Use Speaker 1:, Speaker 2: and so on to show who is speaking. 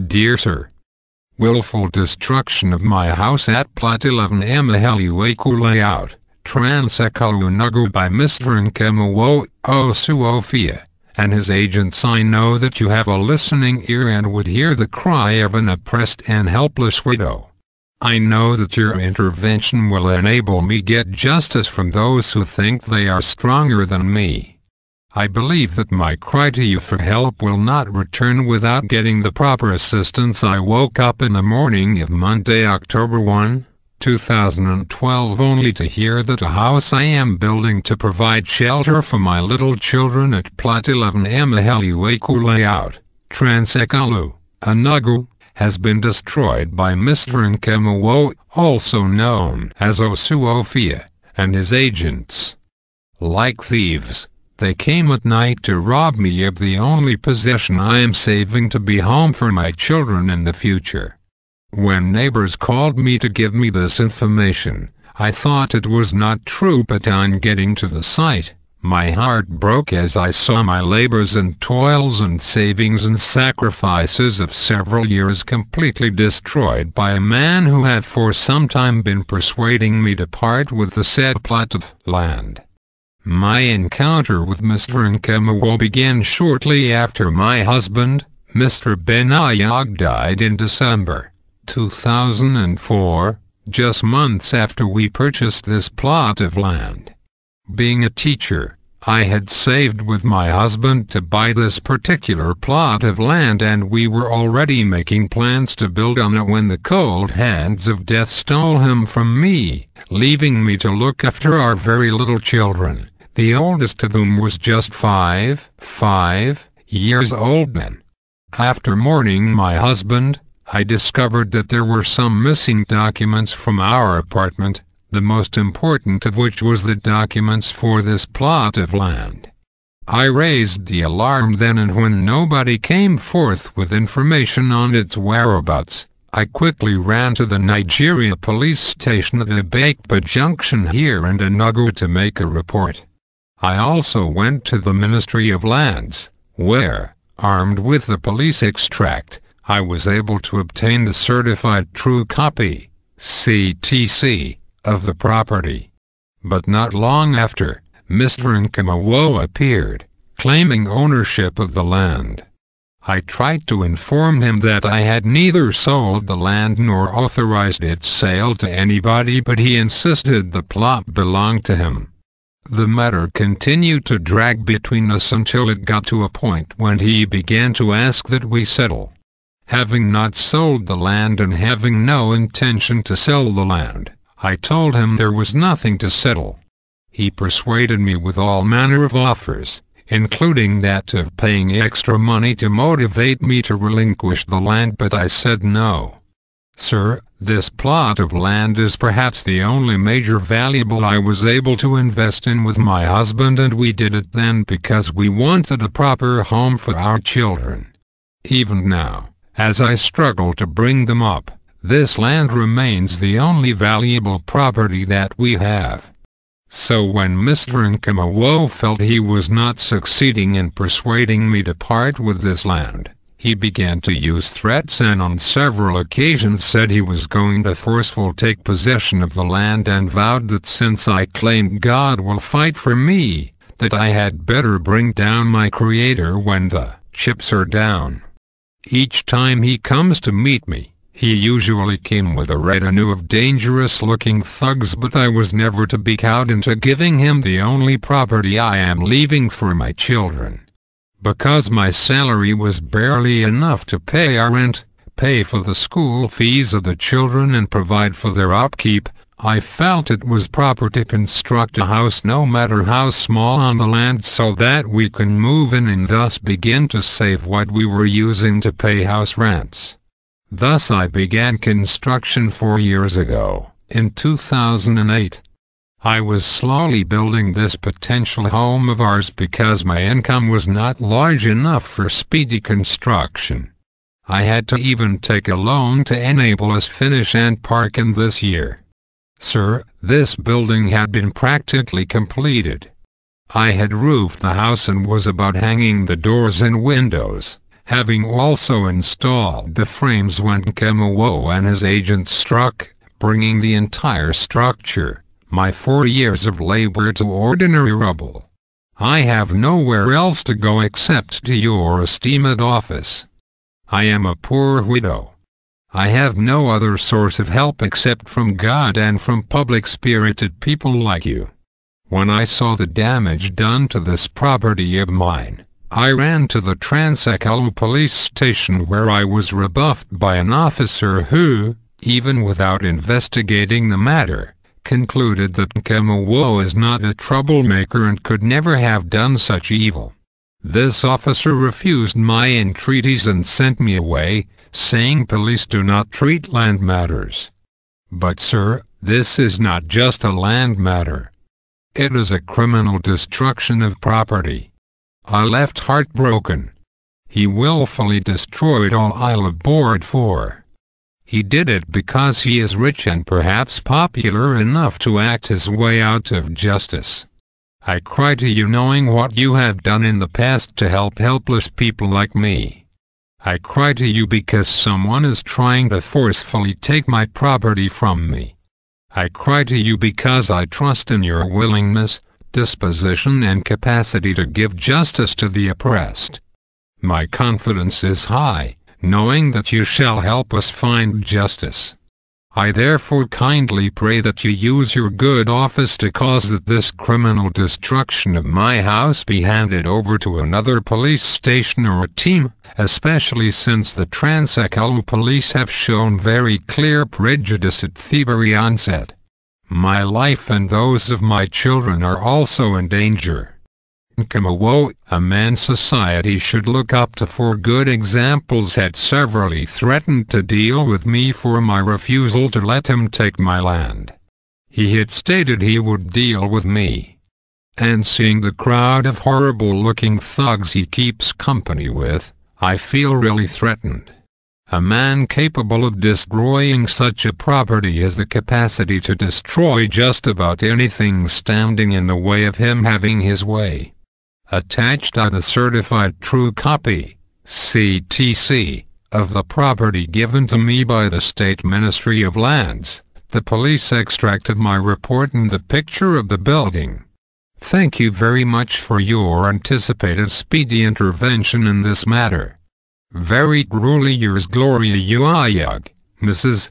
Speaker 1: Dear Sir, willful destruction of my house at Plot 11 Emeheluaku Layout, Trans Ekulu Enugu by Mr Nkem Owoh, Osuofia, and his agents. I know that you have a listening ear and would hear the cry of an oppressed and helpless widow. I know that your intervention will enable me get justice from those who think they are stronger than me. I believe that my cry to you for help will not return without getting the proper assistance. I woke up in the morning of Monday, October 1, 2012 only to hear that a house I am building to provide shelter for my little children at Plot 11 Emeheluaku Layout, Trans Ekulu, Enugu, has been destroyed by Mr Nkem Owoh, also known as Osuofia, and his agents. Like thieves, they came at night to rob me of the only possession I am saving to be home for my children in the future. When neighbours called me to give me this information, I thought it was not true, but on getting to the site, my heart broke as I saw my labours and toils and savings and sacrifices of several years completely destroyed by a man who had for some time been persuading me to part with the said plot of land. My encounter with Mr Nkem Owoh began shortly after my husband, Mr Owoh, died in December 2004, just months after we purchased this plot of land. Being a teacher, I had saved with my husband to buy this particular plot of land, and we were already making plans to build on it when the cold hands of death stole him from me, leaving me to look after our very little children, the oldest of whom was just five years old then. After mourning my husband, I discovered that there were some missing documents from our apartment, the most important of which was the documents for this plot of land. I raised the alarm then, and when nobody came forth with information on its whereabouts, I quickly ran to the Nigeria police station at Ebekpa Junction here in Enugu to make a report. I also went to the Ministry of Lands, where, armed with the police extract, I was able to obtain the certified true copy, CTC, of the property. But not long after, Mr Nkem Owoh appeared, claiming ownership of the land. I tried to inform him that I had neither sold the land nor authorized its sale to anybody, but he insisted the plot belonged to him. The matter continued to drag between us until it got to a point when he began to ask that we settle. Having not sold the land and having no intention to sell the land, I told him there was nothing to settle. He persuaded me with all manner of offers, including that of paying extra money to motivate me to relinquish the land, but I said no. Sir, this plot of land is perhaps the only major valuable I was able to invest in with my husband, and we did it then because we wanted a proper home for our children. Even now, as I struggle to bring them up, this land remains the only valuable property that we have. So when Mr Nkem Owoh felt he was not succeeding in persuading me to part with this land, he began to use threats and on several occasions said he was going to forcefully take possession of the land, and vowed that since I claimed God will fight for me, that I had better bring down my Creator when the chips are down. Each time he comes to meet me, he usually came with a retinue of dangerous-looking thugs, but I was never to be cowed into giving him the only property I am leaving for my children. Because my salary was barely enough to pay our rent, pay for the school fees of the children and provide for their upkeep, I felt it was proper to construct a house, no matter how small, on the land so that we can move in and thus begin to save what we were using to pay house rents. Thus I began construction 4 years ago, in 2008. I was slowly building this potential home of ours because my income was not large enough for speedy construction. I had to even take a loan to enable us finish and park in this year. Sir, this building had been practically completed. I had roofed the house and was about hanging the doors and windows, having also installed the frames when Nkem Owoh and his agents struck, bringing the entire structure, my 4 years of labor, to ordinary rubble. I have nowhere else to go except to your esteemed office. I am a poor widow. I have no other source of help except from God and from public-spirited people like you. When I saw the damage done to this property of mine, I ran to the Ekulu police station, where I was rebuffed by an officer who, even without investigating the matter, concluded that Nkem Owoh is not a troublemaker and could never have done such evil. This officer refused my entreaties and sent me away, saying police do not treat land matters. But sir, this is not just a land matter. It is a criminal destruction of property. I left heartbroken. He willfully destroyed all I labored for. He did it because he is rich and perhaps popular enough to act his way out of justice. I cry to you, knowing what you have done in the past to help helpless people like me. I cry to you because someone is trying to forcefully take my property from me. I cry to you because I trust in your willingness, disposition and capacity to give justice to the oppressed. My confidence is high, knowing that you shall help us find justice. I therefore kindly pray that you use your good office to cause that this criminal destruction of my house be handed over to another police station or a team, especially since the Ekulu police have shown very clear prejudice at thievery onset. My life and those of my children are also in danger. Nkem Owoh, a man society should look up to for good examples, had severally threatened to deal with me for my refusal to let him take my land. He had stated he would deal with me. And seeing the crowd of horrible-looking thugs he keeps company with, I feel really threatened. A man capable of destroying such a property has the capacity to destroy just about anything standing in the way of him having his way. Attached are the certified true copy, CTC, of the property given to me by the State Ministry of Lands, the police extract of my report and the picture of the building. Thank you very much for your anticipated speedy intervention in this matter. Very truly yours, Gloria Uyayug, Mrs.